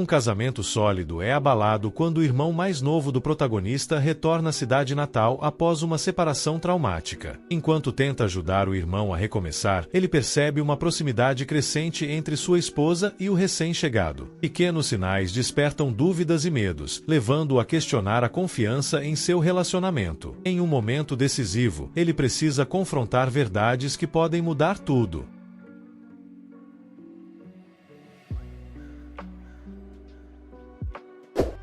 Um casamento sólido é abalado quando o irmão mais novo do protagonista retorna à cidade natal após uma separação traumática. Enquanto tenta ajudar o irmão a recomeçar, ele percebe uma proximidade crescente entre sua esposa e o recém-chegado. Pequenos sinais despertam dúvidas e medos, levando-o a questionar a confiança em seu relacionamento. Em um momento decisivo, ele precisa confrontar verdades que podem mudar tudo.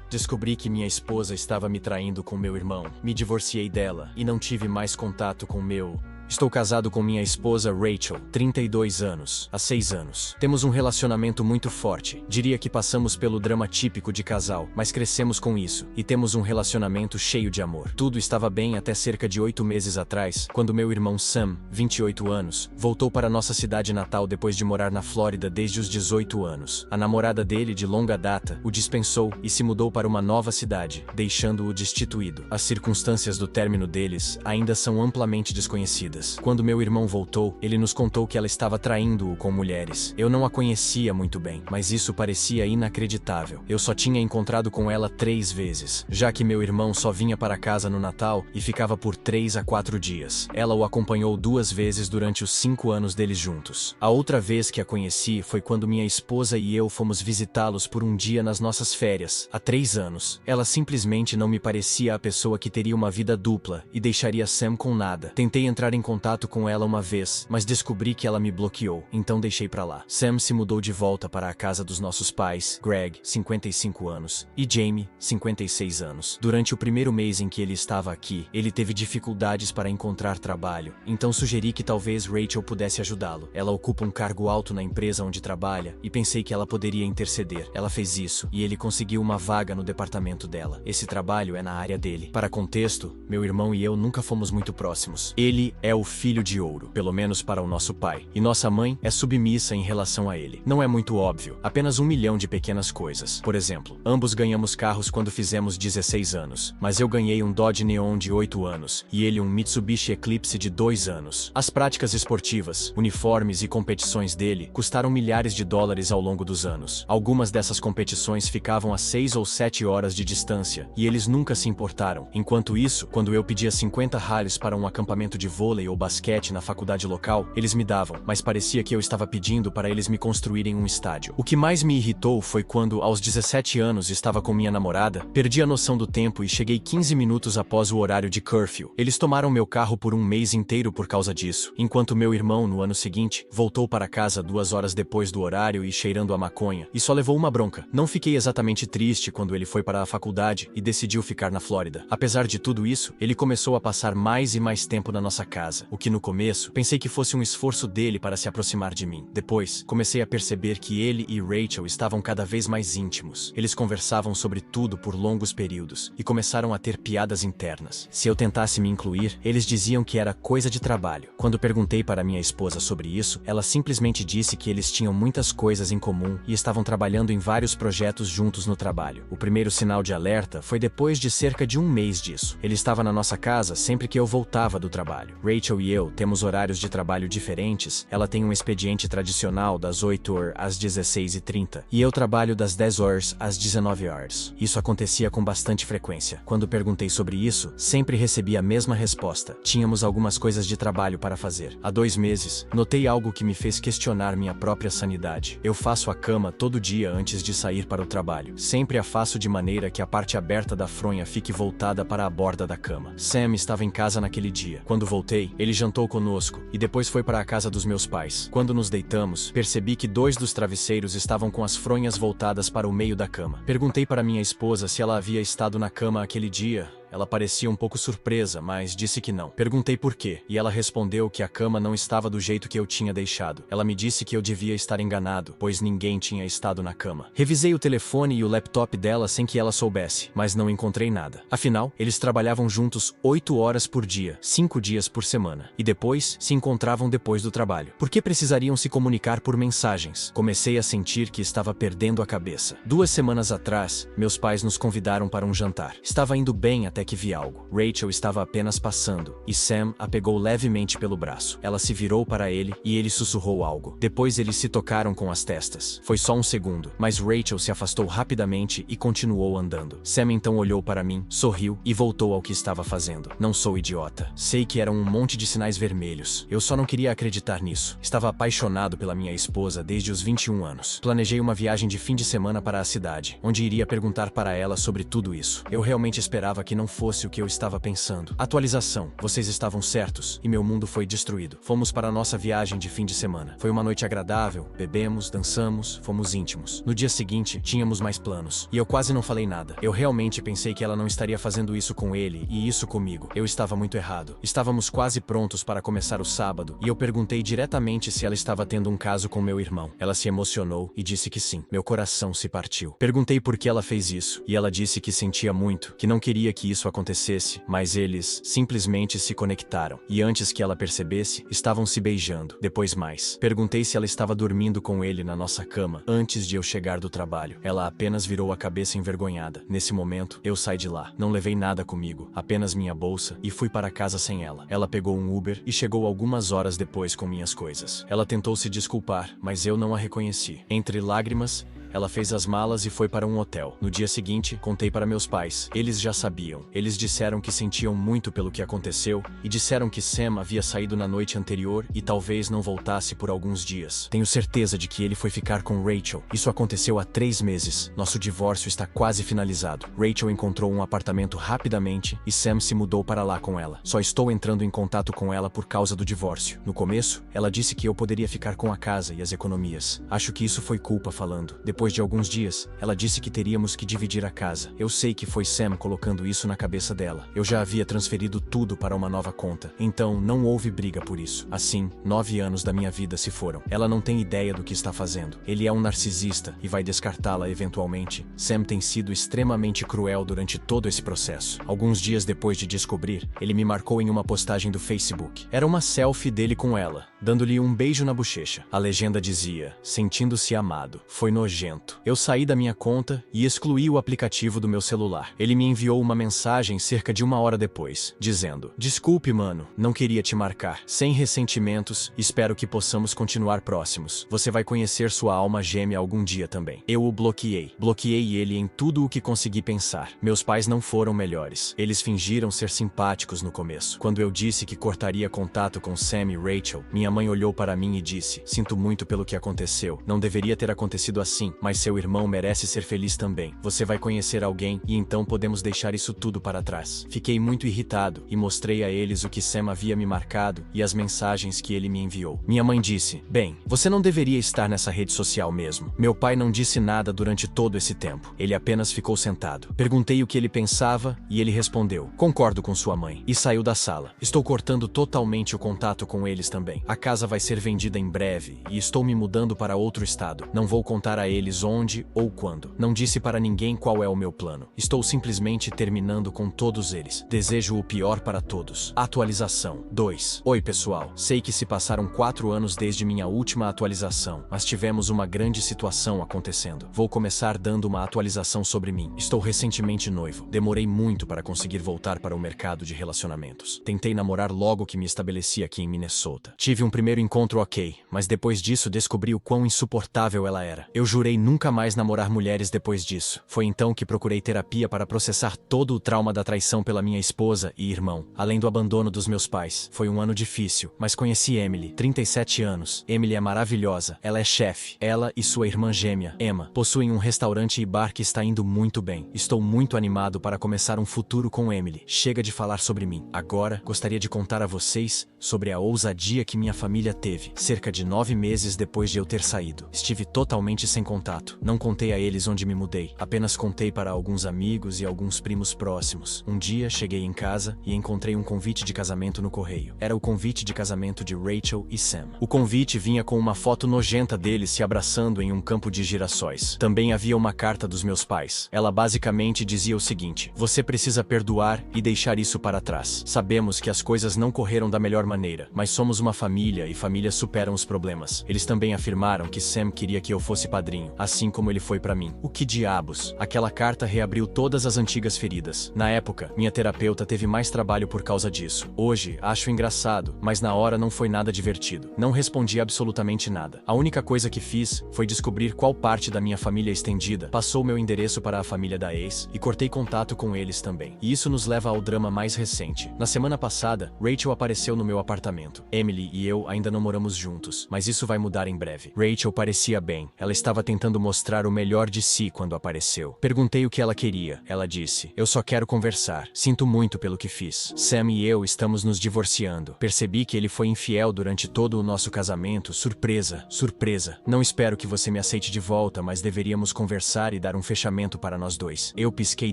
Descobri que minha esposa estava me traindo com meu irmão. Me divorciei dela e não tive mais contato com meu... Estou casado com minha esposa Rachel, 32 anos, há 6 anos. Temos um relacionamento muito forte. Diria que passamos pelo drama típico de casal, mas crescemos com isso e temos um relacionamento cheio de amor. Tudo estava bem até cerca de 8 meses atrás, quando meu irmão Sam, 28 anos, voltou para nossa cidade natal depois de morar na Flórida desde os 18 anos. A namorada dele, de longa data, o dispensou e se mudou para uma nova cidade, deixando-o destituído. As circunstâncias do término deles ainda são amplamente desconhecidas. Quando meu irmão voltou, ele nos contou que ela estava traindo-o com mulheres. Eu não a conhecia muito bem, mas isso parecia inacreditável. Eu só tinha encontrado com ela 3 vezes, já que meu irmão só vinha para casa no Natal e ficava por 3 a 4 dias. Ela o acompanhou 2 vezes durante os 5 anos deles juntos. A outra vez que a conheci foi quando minha esposa e eu fomos visitá-los por um dia nas nossas férias, há 3 anos. Ela simplesmente não me parecia a pessoa que teria uma vida dupla e deixaria Sam com nada. Tentei entrar em contato com ela uma vez, mas descobri que ela me bloqueou, então deixei pra lá. Sam se mudou de volta para a casa dos nossos pais, Greg, 55 anos, e Jamie, 56 anos. Durante o primeiro mês em que ele estava aqui, ele teve dificuldades para encontrar trabalho, então sugeri que talvez Rachel pudesse ajudá-lo. Ela ocupa um cargo alto na empresa onde trabalha, e pensei que ela poderia interceder. Ela fez isso, e ele conseguiu uma vaga no departamento dela. Esse trabalho é na área dele. Para contexto, meu irmão e eu nunca fomos muito próximos. Ele é o filho de ouro, pelo menos para o nosso pai, e nossa mãe é submissa em relação a ele. Não é muito óbvio, apenas 1 milhão de pequenas coisas. Por exemplo, ambos ganhamos carros quando fizemos 16 anos, mas eu ganhei um Dodge Neon de 8 anos, e ele um Mitsubishi Eclipse de 2 anos. As práticas esportivas, uniformes e competições dele custaram milhares de dólares ao longo dos anos. Algumas dessas competições ficavam a 6 ou 7 horas de distância, e eles nunca se importaram. Enquanto isso, quando eu pedia 50 rallies para um acampamento de vôlei ou basquete na faculdade local, eles me davam, mas parecia que eu estava pedindo para eles me construírem um estádio. O que mais me irritou foi quando, aos 17 anos, estava com minha namorada, perdi a noção do tempo e cheguei 15 minutos após o horário de curfew. Eles tomaram meu carro por um mês inteiro por causa disso, enquanto meu irmão, no ano seguinte, voltou para casa 2 horas depois do horário e cheirando a maconha, e só levou uma bronca. Não fiquei exatamente triste quando ele foi para a faculdade e decidiu ficar na Flórida. Apesar de tudo isso, ele começou a passar mais e mais tempo na nossa casa, o que no começo pensei que fosse um esforço dele para se aproximar de mim. Depois, comecei a perceber que ele e Rachel estavam cada vez mais íntimos. Eles conversavam sobre tudo por longos períodos e começaram a ter piadas internas. Se eu tentasse me incluir, eles diziam que era coisa de trabalho. Quando perguntei para minha esposa sobre isso, ela simplesmente disse que eles tinham muitas coisas em comum e estavam trabalhando em vários projetos juntos no trabalho. O primeiro sinal de alerta foi depois de cerca de 1 mês disso. Ele estava na nossa casa sempre que eu voltava do trabalho. Rachel e eu temos horários de trabalho diferentes. Ela tem um expediente tradicional das 8 horas às 16h30 e eu trabalho das 10 horas às 19 horas. Isso acontecia com bastante frequência. Quando perguntei sobre isso, sempre recebi a mesma resposta. Tínhamos algumas coisas de trabalho para fazer. Há 2 meses, notei algo que me fez questionar minha própria sanidade. Eu faço a cama todo dia antes de sair para o trabalho. Sempre a faço de maneira que a parte aberta da fronha fique voltada para a borda da cama. Sam estava em casa naquele dia. Quando voltei, ele jantou conosco e depois foi para a casa dos meus pais. Quando nos deitamos, percebi que 2 dos travesseiros estavam com as fronhas voltadas para o meio da cama. Perguntei para minha esposa se ela havia estado na cama aquele dia. Ela parecia um pouco surpresa, mas disse que não. Perguntei por quê, e ela respondeu que a cama não estava do jeito que eu tinha deixado. Ela me disse que eu devia estar enganado, pois ninguém tinha estado na cama. Revisei o telefone e o laptop dela sem que ela soubesse, mas não encontrei nada. Afinal, eles trabalhavam juntos 8 horas por dia, 5 dias por semana, e depois se encontravam depois do trabalho. Por que precisariam se comunicar por mensagens? Comecei a sentir que estava perdendo a cabeça. 2 semanas atrás, meus pais nos convidaram para um jantar. Estava indo bem até até que vi algo. Rachel estava apenas passando, e Sam a pegou levemente pelo braço. Ela se virou para ele, e ele sussurrou algo. Depois eles se tocaram com as testas. Foi só um segundo, mas Rachel se afastou rapidamente e continuou andando. Sam então olhou para mim, sorriu e voltou ao que estava fazendo. Não sou idiota. Sei que eram um monte de sinais vermelhos. Eu só não queria acreditar nisso. Estava apaixonado pela minha esposa desde os 21 anos. Planejei uma viagem de fim de semana para a cidade, onde iria perguntar para ela sobre tudo isso. Eu realmente esperava que não fosse o que eu estava pensando. Atualização. Vocês estavam certos, e meu mundo foi destruído. Fomos para a nossa viagem de fim de semana. Foi uma noite agradável, bebemos, dançamos, fomos íntimos. No dia seguinte, tínhamos mais planos. E eu quase não falei nada. Eu realmente pensei que ela não estaria fazendo isso com ele, e isso comigo. Eu estava muito errado. Estávamos quase prontos para começar o sábado, e eu perguntei diretamente se ela estava tendo um caso com meu irmão. Ela se emocionou e disse que sim. Meu coração se partiu. Perguntei por que ela fez isso, e ela disse que sentia muito, que não queria que isso acontecesse, mas eles simplesmente se conectaram. E antes que ela percebesse, estavam se beijando. Depois mais. Perguntei se ela estava dormindo com ele na nossa cama, antes de eu chegar do trabalho. Ela apenas virou a cabeça envergonhada. Nesse momento, eu saí de lá. Não levei nada comigo, apenas minha bolsa, e fui para casa sem ela. Ela pegou um Uber e chegou algumas horas depois com minhas coisas. Ela tentou se desculpar, mas eu não a reconheci. Entre lágrimas, ela fez as malas e foi para um hotel. No dia seguinte, contei para meus pais. Eles já sabiam. Eles disseram que sentiam muito pelo que aconteceu e disseram que Sam havia saído na noite anterior e talvez não voltasse por alguns dias. Tenho certeza de que ele foi ficar com Rachel. Isso aconteceu há 3 meses. Nosso divórcio está quase finalizado. Rachel encontrou um apartamento rapidamente e Sam se mudou para lá com ela. Só estou entrando em contato com ela por causa do divórcio. No começo, ela disse que eu poderia ficar com a casa e as economias. Acho que isso foi culpa falando. Depois de alguns dias, ela disse que teríamos que dividir a casa. Eu sei que foi Sam colocando isso na cabeça dela. Eu já havia transferido tudo para uma nova conta. Então, não houve briga por isso. Assim, 9 anos da minha vida se foram. Ela não tem ideia do que está fazendo. Ele é um narcisista e vai descartá-la eventualmente. Sam tem sido extremamente cruel durante todo esse processo. Alguns dias depois de descobrir, ele me marcou em uma postagem do Facebook. Era uma selfie dele com ela, dando-lhe um beijo na bochecha. A legenda dizia, sentindo-se amado. Foi nojento. Eu saí da minha conta e excluí o aplicativo do meu celular. Ele me enviou uma mensagem cerca de 1 hora depois, dizendo: desculpe, mano, não queria te marcar. Sem ressentimentos, espero que possamos continuar próximos. Você vai conhecer sua alma gêmea algum dia também. Eu o bloqueei. Bloqueei ele em tudo o que consegui pensar. Meus pais não foram melhores. Eles fingiram ser simpáticos no começo. Quando eu disse que cortaria contato com Sam e Rachel, minha mãe olhou para mim e disse: sinto muito pelo que aconteceu. Não deveria ter acontecido assim, mas seu irmão merece ser feliz também. Você vai conhecer alguém e então podemos deixar isso tudo para trás. Fiquei muito irritado e mostrei a eles o que Sam havia me marcado e as mensagens que ele me enviou. Minha mãe disse: bem, você não deveria estar nessa rede social mesmo. Meu pai não disse nada durante todo esse tempo. Ele apenas ficou sentado. Perguntei o que ele pensava e ele respondeu: concordo com sua mãe. E saiu da sala. Estou cortando totalmente o contato com eles também. A casa vai ser vendida em breve e estou me mudando para outro estado. Não vou contar a eles onde ou quando. Não disse para ninguém qual é o meu plano. Estou simplesmente terminando com todos eles. Desejo o pior para todos. Atualização 2. Oi pessoal, sei que se passaram 4 anos desde minha última atualização, mas tivemos uma grande situação acontecendo. Vou começar dando uma atualização sobre mim. Estou recentemente noivo. Demorei muito para conseguir voltar para o mercado de relacionamentos. Tentei namorar logo que me estabeleci aqui em Minnesota. Tive um primeiro encontro ok, mas depois disso descobri o quão insuportável ela era. Eu jurei nunca mais namorar mulheres depois disso. Foi então que procurei terapia para processar todo o trauma da traição pela minha esposa e irmão, além do abandono dos meus pais. Foi um ano difícil, mas conheci Emily, 37 anos. Emily é maravilhosa. Ela é chefe. Ela e sua irmã gêmea, Emma, possuem um restaurante e bar que está indo muito bem. Estou muito animado para começar um futuro com Emily. Chega de falar sobre mim. Agora, gostaria de contar a vocês sobre a ousadia que minha família teve, cerca de 9 meses depois de eu ter saído. Estive totalmente sem contato. Não contei a eles onde me mudei. Apenas contei para alguns amigos e alguns primos próximos. Um dia, cheguei em casa e encontrei um convite de casamento no correio. Era o convite de casamento de Rachel e Sam. O convite vinha com uma foto nojenta deles se abraçando em um campo de girassóis. Também havia uma carta dos meus pais. Ela basicamente dizia o seguinte: você precisa perdoar e deixar isso para trás. Sabemos que as coisas não correram da melhor maneira, mas somos uma família e famílias superam os problemas. Eles também afirmaram que Sam queria que eu fosse padrinho. assim como ele foi pra mim. O que diabos? Aquela carta reabriu todas as antigas feridas. Na época, minha terapeuta teve mais trabalho por causa disso. Hoje, acho engraçado, mas na hora não foi nada divertido. Não respondi absolutamente nada. A única coisa que fiz foi descobrir qual parte da minha família estendida passou meu endereço para a família da ex e cortei contato com eles também. E isso nos leva ao drama mais recente. Na semana passada, Rachel apareceu no meu apartamento. Emily e eu ainda não moramos juntos, mas isso vai mudar em breve. Rachel parecia bem. Ela estava tentando mostrar o melhor de si quando apareceu. Perguntei o que ela queria. Ela disse: "Eu só quero conversar. Sinto muito pelo que fiz. Sam e eu estamos nos divorciando. Percebi que ele foi infiel durante todo o nosso casamento. Surpresa, surpresa. Não espero que você me aceite de volta, mas deveríamos conversar e dar um fechamento para nós dois." Eu pisquei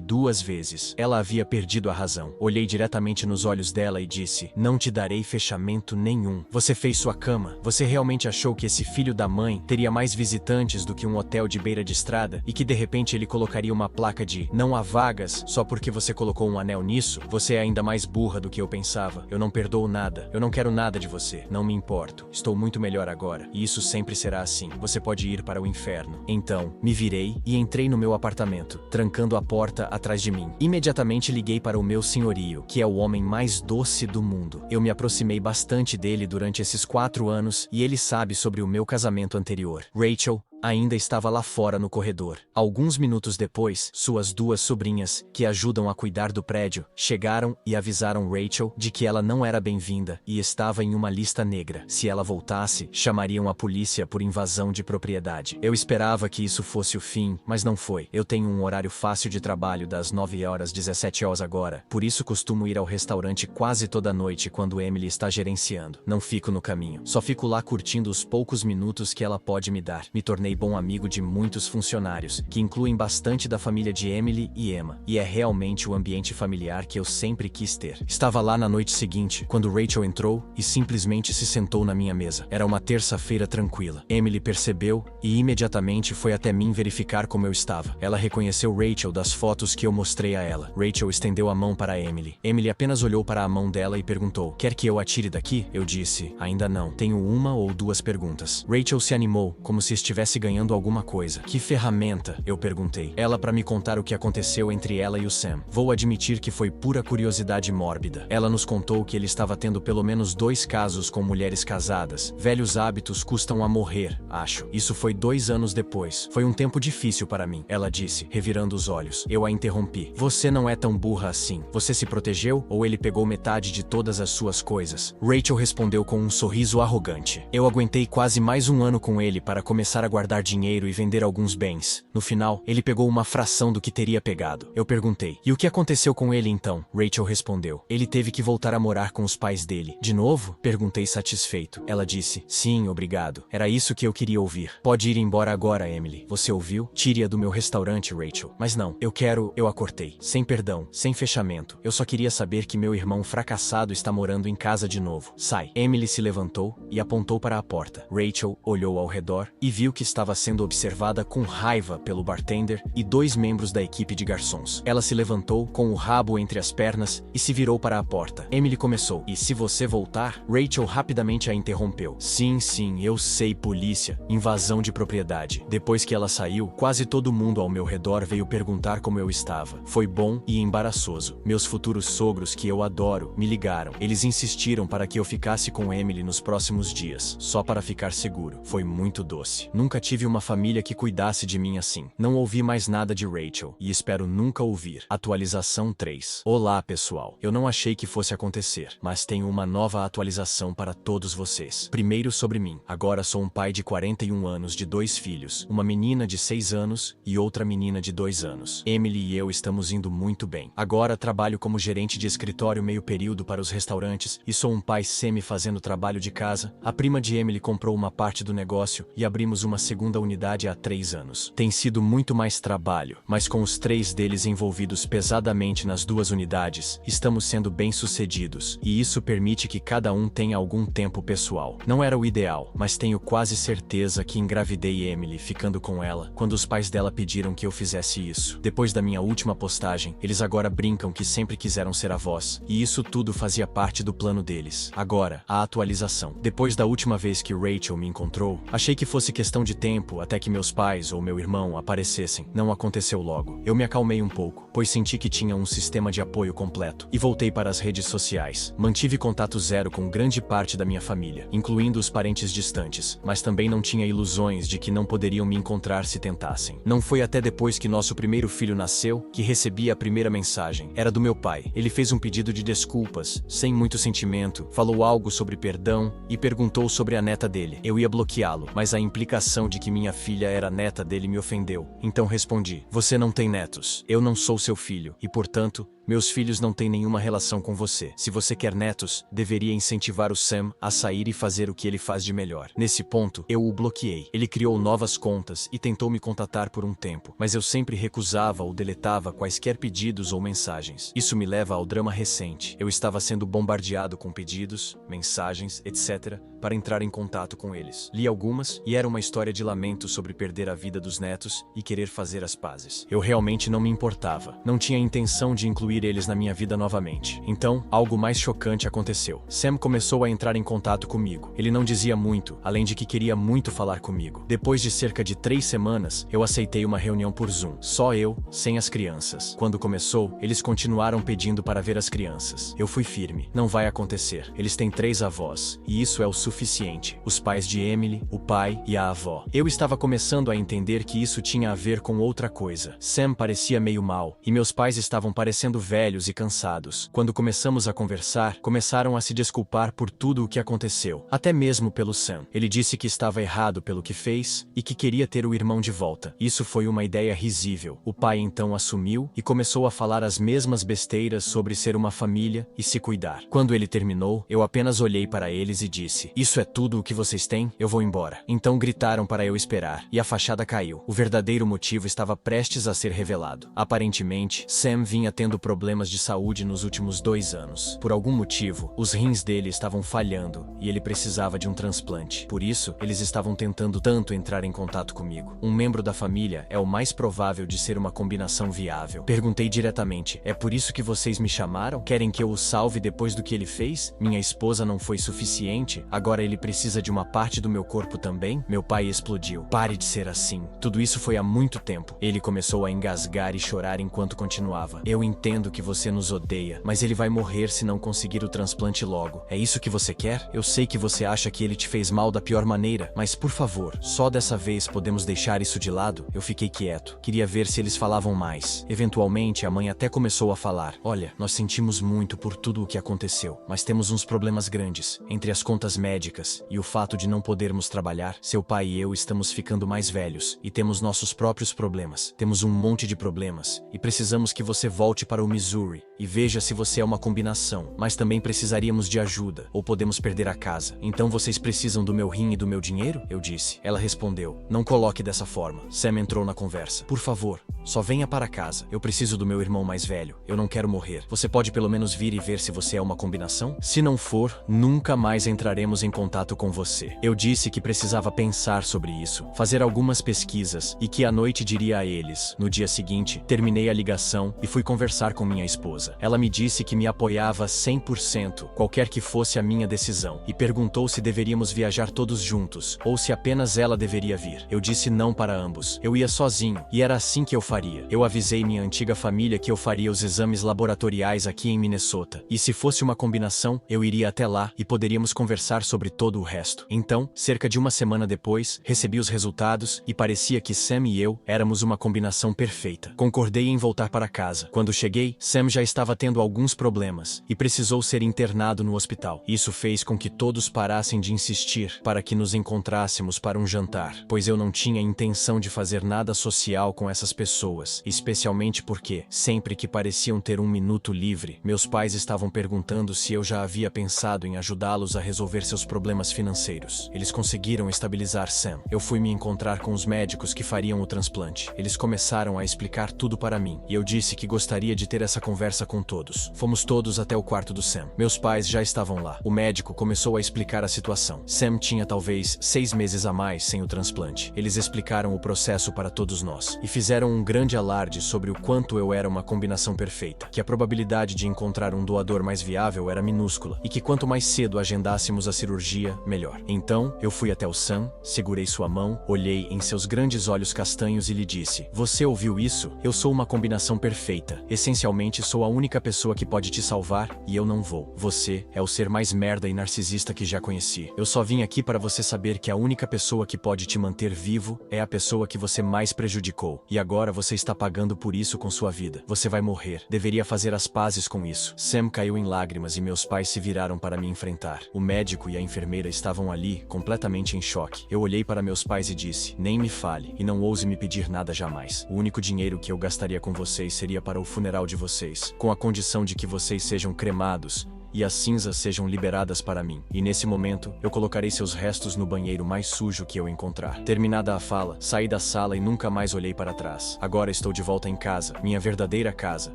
2 vezes. Ela havia perdido a razão. Olhei diretamente nos olhos dela e disse: "Não te darei fechamento nenhum. Você fez sua cama? Você realmente achou que esse filho da mãe teria mais visitantes do que um hotel de beira de estrada e que de repente ele colocaria uma placa de 'não há vagas' só porque você colocou um anel nisso? Você é ainda mais burra do que eu pensava. Eu não perdoo nada. Eu não quero nada de você. Não me importo. Estou muito melhor agora. E isso sempre será assim. Você pode ir para o inferno." Então, me virei e entrei no meu apartamento, trancando a porta atrás de mim. Imediatamente liguei para o meu senhorio, que é o homem mais doce do mundo. Eu me aproximei bastante dele durante esses 4 anos e ele sabe sobre o meu casamento anterior. Rachel ainda estava lá fora no corredor. Alguns minutos depois, suas 2 sobrinhas, que ajudam a cuidar do prédio, chegaram e avisaram Rachel de que ela não era bem-vinda e estava em uma lista negra. Se ela voltasse, chamariam a polícia por invasão de propriedade. Eu esperava que isso fosse o fim, mas não foi. Eu tenho um horário fácil de trabalho das 9h às 17h agora, por isso costumo ir ao restaurante quase toda noite quando Emily está gerenciando. Não fico no caminho. Só fico lá curtindo os poucos minutos que ela pode me dar. Me tornei bom amigo de muitos funcionários, que incluem bastante da família de Emily e Emma, e é realmente o ambiente familiar que eu sempre quis ter. Estava lá na noite seguinte, quando Rachel entrou e simplesmente se sentou na minha mesa. Era uma terça-feira tranquila. Emily percebeu e imediatamente foi até mim verificar como eu estava. Ela reconheceu Rachel das fotos que eu mostrei a ela. Rachel estendeu a mão para Emily. Emily apenas olhou para a mão dela e perguntou: "Quer que eu atire daqui?" Eu disse: "Ainda não. Tenho 1 ou 2 perguntas." Rachel se animou, como se estivesse ganhando alguma coisa. "Que ferramenta?" eu perguntei. Ela para me contar o que aconteceu entre ela e o Sam. Vou admitir que foi pura curiosidade mórbida. Ela nos contou que ele estava tendo pelo menos 2 casos com mulheres casadas. Velhos hábitos custam a morrer, acho. Isso foi 2 anos depois. Foi um tempo difícil para mim, ela disse, revirando os olhos. Eu a interrompi. "Você não é tão burra assim. Você se protegeu ou ele pegou metade de todas as suas coisas?" Rachel respondeu com um sorriso arrogante. "Eu aguentei quase mais 1 ano com ele para começar a guardar dinheiro e vender alguns bens. No final, ele pegou uma fração do que teria pegado." Eu perguntei: "E o que aconteceu com ele então?" Rachel respondeu: "Ele teve que voltar a morar com os pais dele." "De novo?" perguntei satisfeito. Ela disse: "Sim, obrigado. Era isso que eu queria ouvir. Pode ir embora agora, Emily. Você ouviu? Tire-a do meu restaurante, Rachel." "Mas não, eu quero..." Eu a cortei. "Sem perdão, sem fechamento. Eu só queria saber que meu irmão fracassado está morando em casa de novo. Sai." Emily se levantou e apontou para a porta. Rachel olhou ao redor e viu que estava sendo observada com raiva pelo bartender e 2 membros da equipe de garçons. Ela se levantou com o rabo entre as pernas e se virou para a porta. Emily começou: "E se você voltar?" Rachel rapidamente a interrompeu. Sim, eu sei, polícia. Invasão de propriedade." Depois que ela saiu, quase todo mundo ao meu redor veio perguntar como eu estava. Foi bom e embaraçoso. Meus futuros sogros, que eu adoro, me ligaram. Eles insistiram para que eu ficasse com Emily nos próximos dias, só para ficar seguro. Foi muito doce. Nunca tive uma família que cuidasse de mim assim. Não ouvi mais nada de Rachel, e espero nunca ouvir. Atualização 3. Olá, pessoal. Eu não achei que fosse acontecer, mas tenho uma nova atualização para todos vocês. Primeiro sobre mim. Agora sou um pai de 41 anos de 2 filhos, uma menina de 6 anos e outra menina de 2 anos. Emily e eu estamos indo muito bem. Agora trabalho como gerente de escritório meio período para os restaurantes e sou um pai semi fazendo trabalho de casa. A prima de Emily comprou uma parte do negócio e abrimos uma segunda unidade há 3 anos. Tem sido muito mais trabalho, mas com os 3 deles envolvidos pesadamente nas 2 unidades, estamos sendo bem-sucedidos, e isso permite que cada um tenha algum tempo pessoal. Não era o ideal, mas tenho quase certeza que engravidei Emily ficando com ela quando os pais dela pediram que eu fizesse isso. Depois da minha última postagem, eles agora brincam que sempre quiseram ser avós, e isso tudo fazia parte do plano deles. Agora, a atualização. Depois da última vez que Rachel me encontrou, achei que fosse questão de tempo até que meus pais ou meu irmão aparecessem. Não aconteceu logo. Eu me acalmei um pouco, pois senti que tinha um sistema de apoio completo. E voltei para as redes sociais. Mantive contato zero com grande parte da minha família, incluindo os parentes distantes, mas também não tinha ilusões de que não poderiam me encontrar se tentassem. Não foi até depois que nosso primeiro filho nasceu que recebi a primeira mensagem. Era do meu pai. Ele fez um pedido de desculpas, sem muito sentimento, falou algo sobre perdão e perguntou sobre a neta dele. Eu ia bloqueá-lo, mas a implicação de que minha filha era neta dele me ofendeu. Então respondi: você não tem netos. Eu não sou seu filho e, portanto, meus filhos não têm nenhuma relação com você. Se você quer netos, deveria incentivar o Sam a sair e fazer o que ele faz de melhor. Nesse ponto, eu o bloqueei. Ele criou novas contas e tentou me contatar por um tempo, mas eu sempre recusava ou deletava quaisquer pedidos ou mensagens. Isso me leva ao drama recente. Eu estava sendo bombardeado com pedidos, mensagens, etc., para entrar em contato com eles. Li algumas e era uma história de lamento sobre perder a vida dos netos e querer fazer as pazes. Eu realmente não me importava. Não tinha intenção de incluir eles na minha vida novamente. Então, algo mais chocante aconteceu. Sam começou a entrar em contato comigo. Ele não dizia muito, além de que queria muito falar comigo. Depois de cerca de 3 semanas, eu aceitei uma reunião por Zoom. Só eu, sem as crianças. Quando começou, eles continuaram pedindo para ver as crianças. Eu fui firme. Não vai acontecer. Eles têm 3 avós, e isso é o suficiente. Os pais de Emily, o pai e a avó. Eu estava começando a entender que isso tinha a ver com outra coisa. Sam parecia meio mal, e meus pais estavam parecendo velhos e cansados. Quando começamos a conversar, começaram a se desculpar por tudo o que aconteceu, até mesmo pelo Sam. Ele disse que estava errado pelo que fez e que queria ter o irmão de volta. Isso foi uma ideia risível. O pai então assumiu e começou a falar as mesmas besteiras sobre ser uma família e se cuidar. Quando ele terminou, eu apenas olhei para eles e disse: isso é tudo o que vocês têm? Eu vou embora. Então gritaram para eu esperar, e a fachada caiu. O verdadeiro motivo estava prestes a ser revelado. Aparentemente, Sam vinha tendo problemas de saúde nos últimos 2 anos. Por algum motivo, os rins dele estavam falhando e ele precisava de um transplante. Por isso, eles estavam tentando tanto entrar em contato comigo. Um membro da família é o mais provável de ser uma combinação viável. Perguntei diretamente: é por isso que vocês me chamaram? Querem que eu o salve depois do que ele fez? Minha esposa não foi suficiente? Agora ele precisa de uma parte do meu corpo também? Meu pai explodiu. Pare de ser assim. Tudo isso foi há muito tempo. Ele começou a engasgar e chorar enquanto continuava. Eu entendo que você nos odeia, mas ele vai morrer se não conseguir o transplante logo. É isso que você quer? Eu sei que você acha que ele te fez mal da pior maneira, mas por favor, só dessa vez podemos deixar isso de lado? Eu fiquei quieto. Queria ver se eles falavam mais. Eventualmente, a mãe até começou a falar: olha, nós sentimos muito por tudo o que aconteceu, mas temos uns problemas grandes. Entre as contas médicas e o fato de não podermos trabalhar, seu pai e eu estamos ficando mais velhos e temos nossos próprios problemas. Temos um monte de problemas e precisamos que você volte para o Missouri e veja se você é uma combinação, mas também precisaríamos de ajuda ou podemos perder a casa. Então vocês precisam do meu rim e do meu dinheiro? Eu disse. Ela respondeu: não coloque dessa forma. Sam entrou na conversa. Por favor, só venha para casa. Eu preciso do meu irmão mais velho. Eu não quero morrer. Você pode pelo menos vir e ver se você é uma combinação? Se não for, nunca mais entraremos em contato com você. Eu disse que precisava pensar sobre isso, fazer algumas pesquisas e que à noite diria a eles. No dia seguinte, terminei a ligação e fui conversar com minha esposa. Ela me disse que me apoiava 100%, qualquer que fosse a minha decisão, e perguntou se deveríamos viajar todos juntos, ou se apenas ela deveria vir. Eu disse não para ambos. Eu ia sozinho, e era assim que eu faria. Eu avisei minha antiga família que eu faria os exames laboratoriais aqui em Minnesota, e se fosse uma combinação, eu iria até lá e poderíamos conversar sobre todo o resto. Então, cerca de uma semana depois, recebi os resultados e parecia que Sam e eu éramos uma combinação perfeita. Concordei em voltar para casa. Quando cheguei, Sam já estava tendo alguns problemas e precisou ser internado no hospital. Isso fez com que todos parassem de insistir para que nos encontrássemos para um jantar, pois eu não tinha intenção de fazer nada social com essas pessoas, especialmente porque, sempre que pareciam ter um minuto livre, meus pais estavam perguntando se eu já havia pensado em ajudá-los a resolver seus problemas financeiros. Eles conseguiram estabilizar Sam. Eu fui me encontrar com os médicos que fariam o transplante. Eles começaram a explicar tudo para mim, e eu disse que gostaria de ter essa conversa com todos. Fomos todos até o quarto do Sam. Meus pais já estavam lá. O médico começou a explicar a situação. Sam tinha talvez 6 meses a mais sem o transplante. Eles explicaram o processo para todos nós e fizeram um grande alarde sobre o quanto eu era uma combinação perfeita, que a probabilidade de encontrar um doador mais viável era minúscula e que quanto mais cedo agendássemos a cirurgia, melhor. Então, eu fui até o Sam, segurei sua mão, olhei em seus grandes olhos castanhos e lhe disse: "Você ouviu isso? Eu sou uma combinação perfeita. Essencialmente, sou a única pessoa que pode te salvar e eu não vou. Você é o ser mais merda e narcisista que já conheci. Eu só vim aqui para você saber que a única pessoa que pode te manter vivo é a pessoa que você mais prejudicou. E agora você está pagando por isso com sua vida. Você vai morrer. Deveria fazer as pazes com isso." Sam caiu em lágrimas e meus pais se viraram para me enfrentar. O médico e a enfermeira estavam ali, completamente em choque. Eu olhei para meus pais e disse: "Nem me fale, e não ouse me pedir nada jamais. O único dinheiro que eu gastaria com vocês seria para o funeral de vocês, com a condição de que vocês sejam cremados e as cinzas sejam liberadas para mim. E nesse momento, eu colocarei seus restos no banheiro mais sujo que eu encontrar." Terminada a fala, saí da sala e nunca mais olhei para trás. Agora estou de volta em casa, minha verdadeira casa,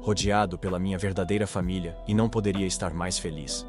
rodeado pela minha verdadeira família, e não poderia estar mais feliz.